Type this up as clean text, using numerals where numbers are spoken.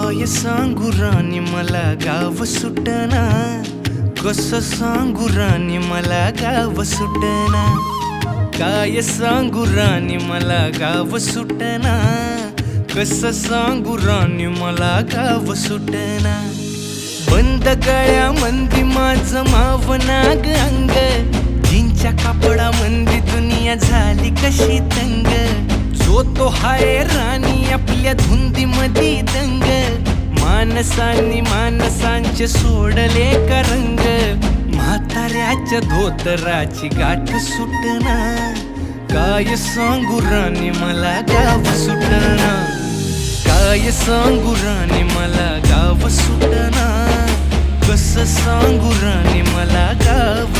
काय सांगू राणी मला गाव सुटना, कसं सांगू राणी मला गाव सुटना, काय सांगू राणी मला गाव सुटना, कसं सांगू राणी मला गाव सुटना। बंद गळ्यामंदी माझं मावनाग अंग, जीनच्या कापडामंदी दुनिया झाली कशी तंग, जो तो हाय राणी आपल्या धुंदीमधी दंग, माणसांनी माणसांचे सोडले का रंग, म्हाताऱ्याच्या धोतराची गाठ सुटना, काय सांगू राणी मला गाव सुटना, काय सांगू राणी मला गाव सुटना, कसं सांगू राणी मला गाव